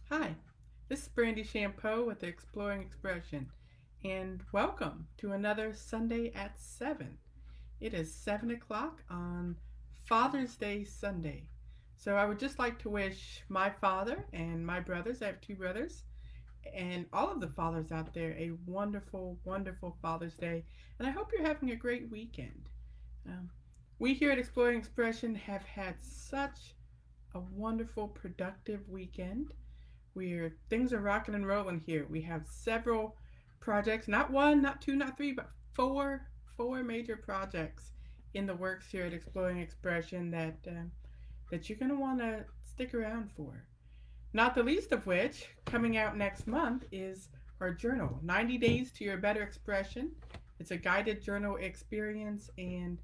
Hi, this is Brandy Shampoo with the Exploring Expression, and welcome to another Sunday at 7. It is 7 o'clock on Father's Day Sunday. So I would just like to wish my father and my brothers, I have two brothers, and all of the fathers out there a wonderful, wonderful Father's Day. And I hope you're having a great weekend. Um, we here at Exploring Expression have had such a wonderful, productive weekend. We're things are rocking and rolling here. We have several projects, not one, not two, not three, but four major projects in the works here at Exploring Expression that you're gonna want to stick around for. Not the least of which, coming out next month, is our journal, 90 Days to Your Better Expression. It's a guided journal experience, and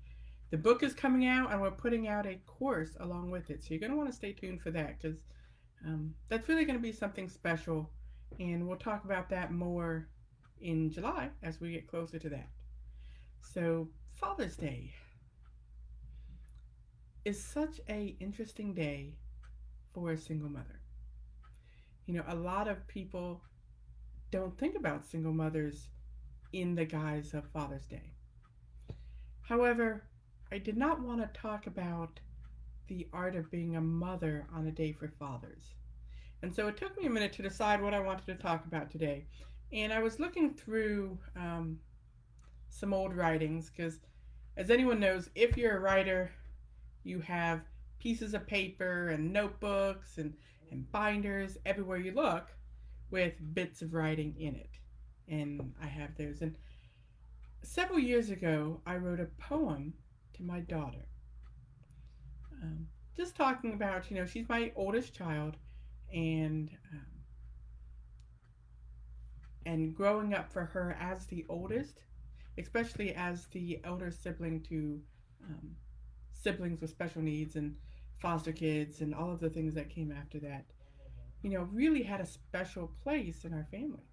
the book is coming out, and we're putting out a course along with it. So you're going to want to stay tuned for that because that's really going to be something special, and we'll talk about that more in July as we get closer to that. So, Father's Day is such a interesting day for a single mother. A lot of people don't think about single mothers in the guise of Father's Day. However, I did not want to talk about the art of being a mother on a day for fathers. And so it took me a minute to decide what I wanted to talk about today. And I was looking through some old writings because, as anyone knows, if you're a writer, you have pieces of paper and notebooks and binders everywhere you look with bits of writing in it. And I have those. And several years ago, I wrote a poem to my daughter. Um, just talking about, she's my oldest child, and and growing up for her as the oldest, especially as the elder sibling to um, siblings with special needs and foster kids and all of the things that came after that, really had a special place in our family.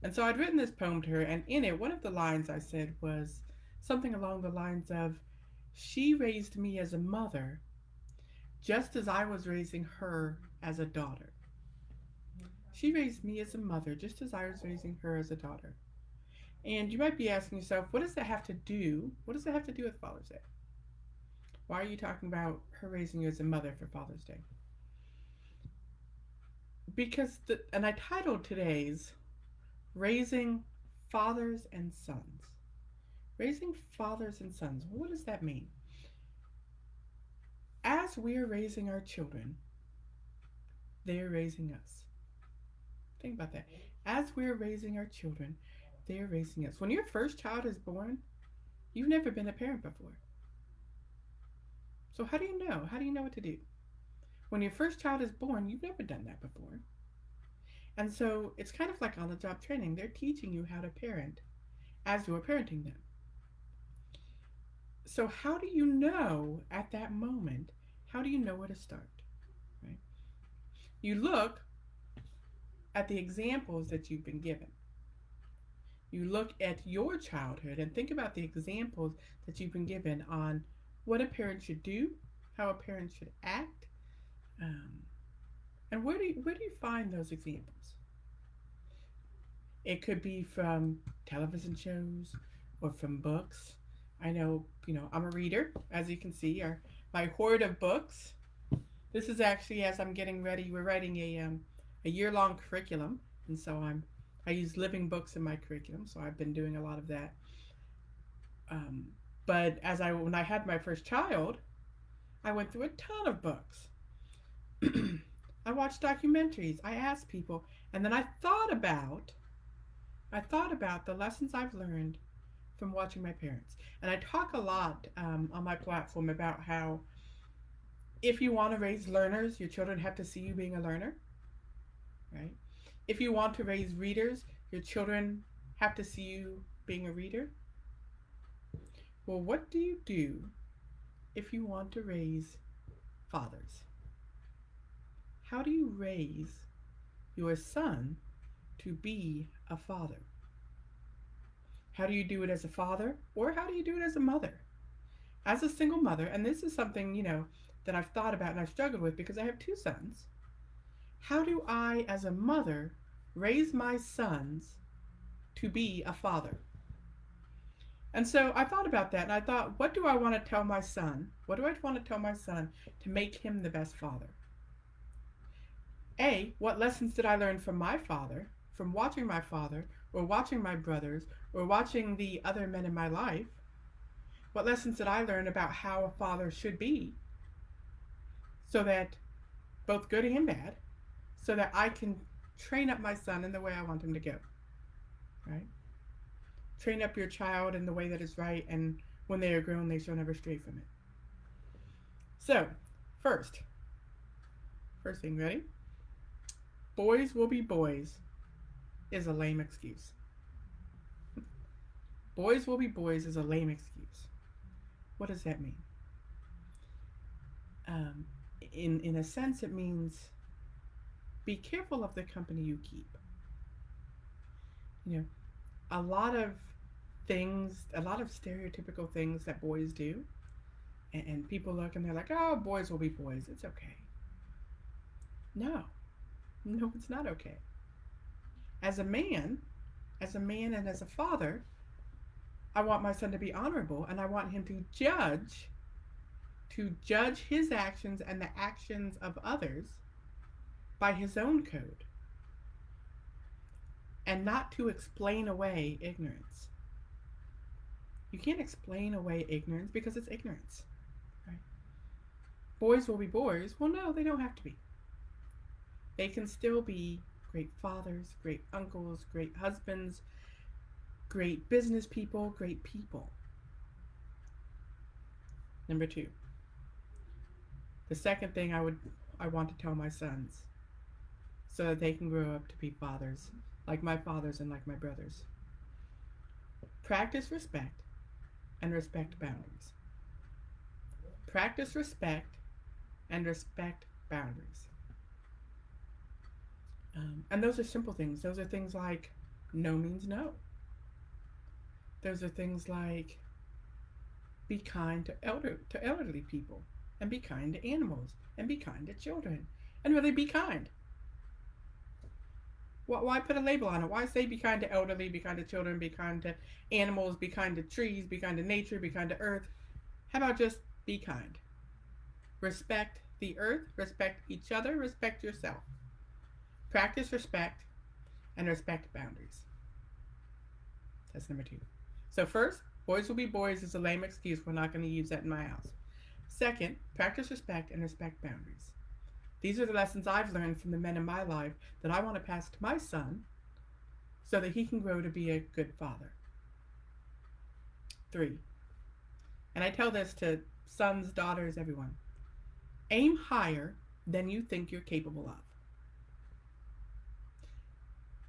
And so I'd written this poem to her, and in it, one of the lines I said was something along the lines of, "She raised me as a mother just as I was raising her as a daughter." She raised me as a mother just as I was raising her as a daughter. And you might be asking yourself, what does that have to do? What does that have to do with Father's Day? Why are you talking about her raising you as a mother for Father's Day? And I titled today's Raising Fathers and Sons. Raising fathers and sons. What does that mean? As we're raising our children, they're raising us. Think about that. As we're raising our children, they're raising us. When your first child is born, you've never been a parent before. So how do you know? How do you know what to do? When your first child is born, you've never done that before. And so it's kind of like on the job training. They're teaching you how to parent as you're parenting them. So how do you know at that moment? How do you know where to start? Right? You look at the examples that you've been given. You look at your childhood and think about the examples that you've been given on what a parent should do, how a parent should act, um, and where do you find those examples? It could be from television shows or from books. I know, I'm a reader, as you can see, or my hoard of books. This is actually as I'm getting ready. We're writing a year-long curriculum, and so I use living books in my curriculum. So I've been doing a lot of that. Um, but when I had my first child, I went through a ton of books. I watched documentaries. I asked people, and then I thought about the lessons I've learned from watching my parents. And I talk a lot on my platform about how if you want to raise learners, your children have to see you being a learner, right? If you want to raise readers, your children have to see you being a reader. Well, what do you do if you want to raise fathers? How do you raise your son to be a father? How do you do it as a father, or how do you do it as a mother? As a single mother, and this is something, that I've thought about and I've struggled with because I have two sons. How do I, as a mother, raise my sons to be a father? And so I thought about that and I thought, what do I want to tell my son? What do I want to tell my son to make him the best father? A, what lessons did I learn from my father, from watching my father, or watching my brothers, or watching the other men in my life? What lessons did I learn about how a father should be so that, both good and bad, so that I can train up my son in the way I want him to go, right? Train up your child in the way that is right, and when they are grown, they shall never stray from it. So, first thing, ready? Boys will be boys is a lame excuse. Boys will be boys is a lame excuse. What does that mean? In a sense, it means be careful of the company you keep. You know, a lot of stereotypical things that boys do, and people look and they're like, oh, boys will be boys. It's okay. No, it's not okay. As a man and as a father, I want my son to be honorable, and I want him to judge his actions and the actions of others by his own code, and not to explain away ignorance. You can't explain away ignorance because it's ignorance, right? Boys will be boys. Well, no, they don't have to be. They can still be great fathers, great uncles, great husbands, great business people, great people. Number 2. The second thing I want to tell my sons so that they can grow up to be fathers like my fathers and like my brothers. Practice respect and respect boundaries. Practice respect and respect boundaries. And those are simple things. Those are things like no means no. Those are things like be kind to elderly people, and be kind to animals, and be kind to children, and really be kind. Why put a label on it? Why say be kind to elderly, be kind to children, be kind to animals, be kind to trees, be kind to nature, be kind to earth? How about just be kind? Respect the earth, respect each other, respect yourself. Practice respect and respect boundaries. That's number 2. So first, boys will be boys is a lame excuse. We're not going to use that in my house. Second, practice respect and respect boundaries. These are the lessons I've learned from the men in my life that I want to pass to my son so that he can grow to be a good father. 3, and I tell this to sons, daughters, everyone. Aim higher than you think you're capable of.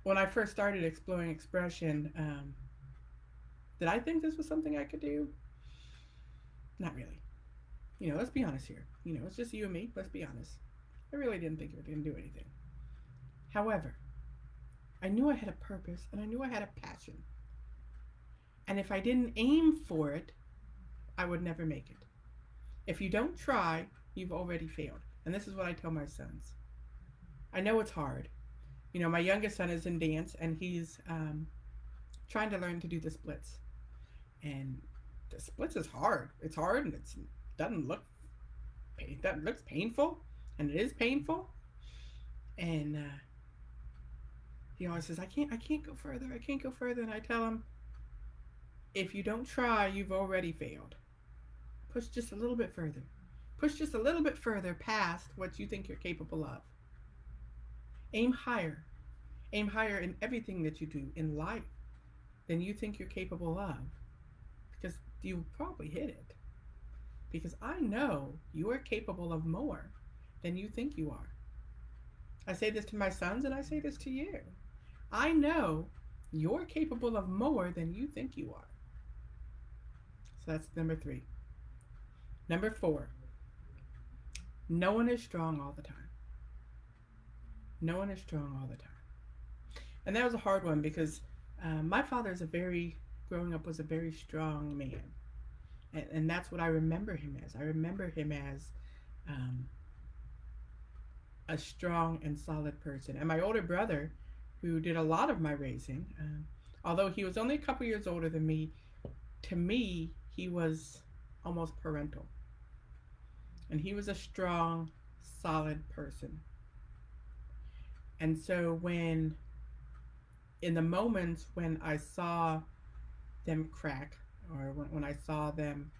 When I first started exploring expression, did I think this was something I could do? Not really. Let's be honest here. It's just you and me. Let's be honest. I really didn't think it was going to do anything. However, I knew I had a purpose and I knew I had a passion. And if I didn't aim for it, I would never make it. If you don't try, you've already failed. And this is what I tell my sons. I know it's hard. My youngest son is in dance and he's trying to learn to do the splits. And the splits is hard. It's hard and it looks painful, and it is painful. And he always says, I can't go further. I can't go further. And I tell him, if you don't try, you've already failed. Push just a little bit further. Push just a little bit further past what you think you're capable of. Aim higher. Aim higher in everything that you do in life than you think you're capable of, because you'll probably hit it. Because I know you are capable of more than you think you are. I say this to my sons and I say this to you. I know you're capable of more than you think you are. So that's number 3. Number 4. No one is strong all the time. No one is strong all the time. And that was a hard one because my father growing up was a very strong man. And that's what I remember him as. I remember him as a strong and solid person. And my older brother, who did a lot of my raising, although he was only a couple years older than me, to me, he was almost parental. And he was a strong, solid person. And so in the moments when I saw them crack, or when I saw them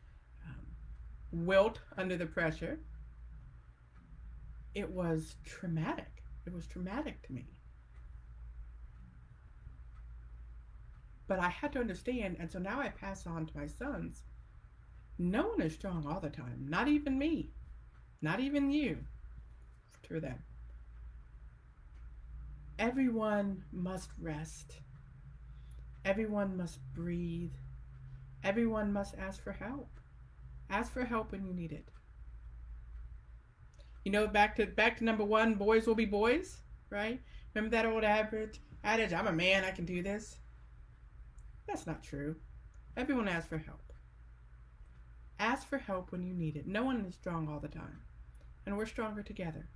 wilt under the pressure, it was traumatic. It was traumatic to me. But I had to understand, and so now I pass on to my sons. No one is strong all the time. Not even me. Not even you. For them. Everyone must rest. Everyone must breathe. Everyone must ask for help. Ask for help when you need it. You know, back to number one, boys will be boys, right? Remember that old adage, I'm a man, I can do this? That's not true. Everyone asks for help. Ask for help when you need it. No one is strong all the time. And we're stronger together.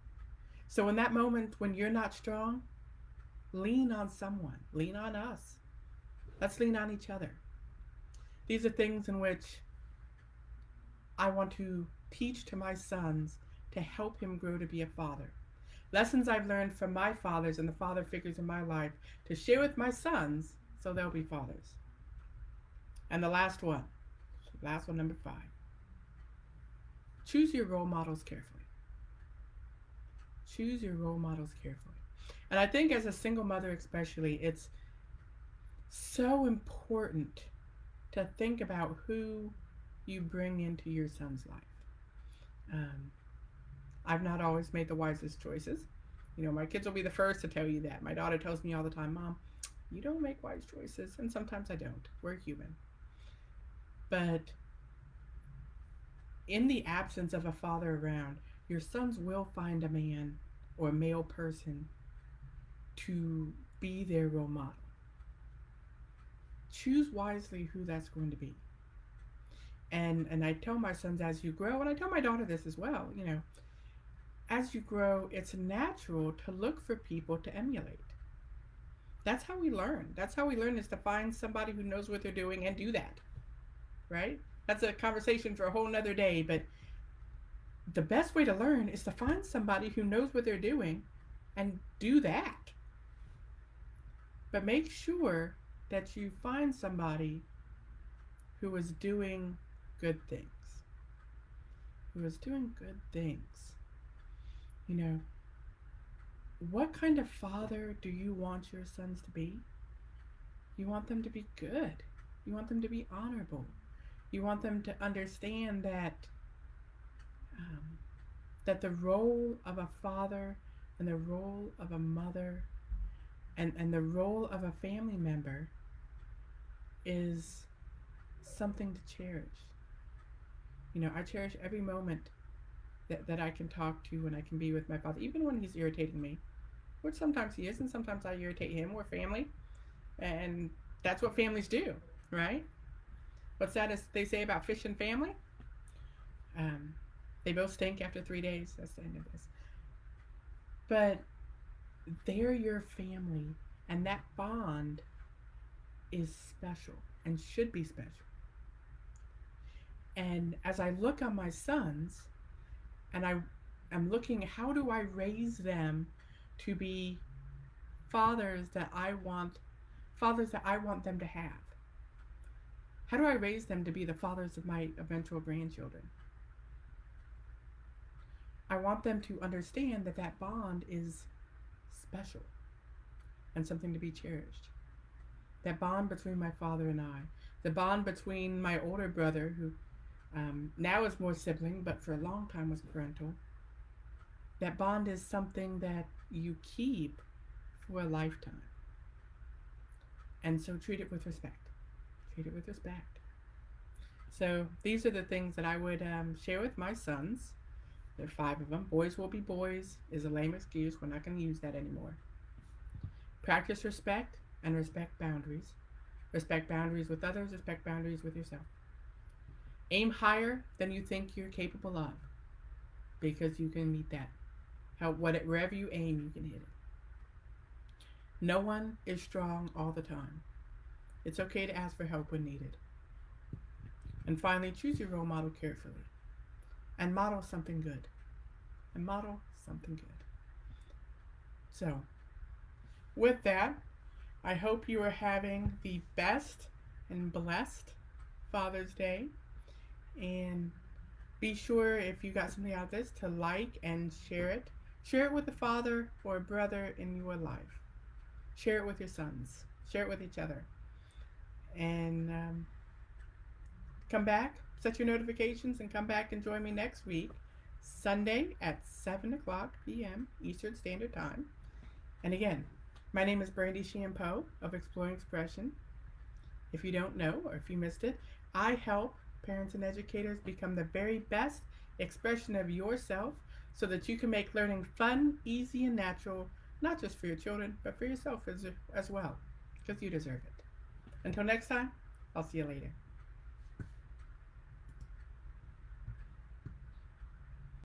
So in that moment when you're not strong, lean on someone. Lean on us. Let's lean on each other. These are things in which I want to teach to my sons to help him grow to be a father. Lessons I've learned from my fathers and the father figures in my life to share with my sons so they'll be fathers. And the last one, number 5. Choose your role models carefully. Choose your role models carefully. And I think as a single mother especially, it's so important to think about who you bring into your son's life. I've not always made the wisest choices. You know, my kids will be the first to tell you that. My daughter tells me all the time, Mom, you don't make wise choices. And sometimes I don't. We're human. But in the absence of a father around, your sons will find a man or a male person to be their role model. Choose wisely who that's going to be. And I tell my sons as you grow, and I tell my daughter this as well, you know, as you grow, it's natural to look for people to emulate. That's how we learn. That's how we learn, is to find somebody who knows what they're doing and do that, right? That's a conversation for a whole nother day, but the best way to learn is to find somebody who knows what they're doing and do that. But make sure that you find somebody who is doing good things. Who is doing good things. You know, what kind of father do you want your sons to be? You want them to be good. You want them to be honorable. You want them to understand that that the role of a father and the role of a mother and the role of a family member is something to cherish. You know, I cherish every moment that I can talk to and I can be with my father, even when he's irritating me, which sometimes he is, and sometimes I irritate him. We're family, and that's what families do, right? What's that they say about fish and family? They both stink after 3 days. That's the end of this. But they're your family, and that bond is special and should be special. And as I look on my sons, and I'm looking, how do I raise them to be fathers that I want them to have? How do I raise them to be the fathers of my eventual grandchildren? I want them to understand that that bond is special and something to be cherished. That bond between my father and I, the bond between my older brother, who now is more sibling, but for a long time was parental. That bond is something that you keep for a lifetime. And so treat it with respect. Treat it with respect. So these are the things that I would share with my sons. There are 5 of them. Boys will be boys is a lame excuse. We're not going to use that anymore. Practice respect and respect boundaries. Respect boundaries with others. Respect boundaries with yourself. Aim higher than you think you're capable of, because you can meet that. Wherever you aim, you can hit it. No one is strong all the time. It's okay to ask for help when needed. And finally, choose your role model carefully and model something good. And model something good. So, with that, I hope you are having the best and blessed Father's Day. And be sure, if you got something out of this, to like and share it. Share it with a father or a brother in your life. Share it with your sons. Share it with each other. And come back, set your notifications, and come back and join me next week, Sunday at 7 o'clock p.m. Eastern Standard Time. And again, my name is Brandy Champeau of Exploring Expression. If you don't know, or if you missed it, I help parents and educators become the very best expression of yourself so that you can make learning fun, easy, and natural, not just for your children, but for yourself as well, because you deserve it. Until next time, I'll see you later.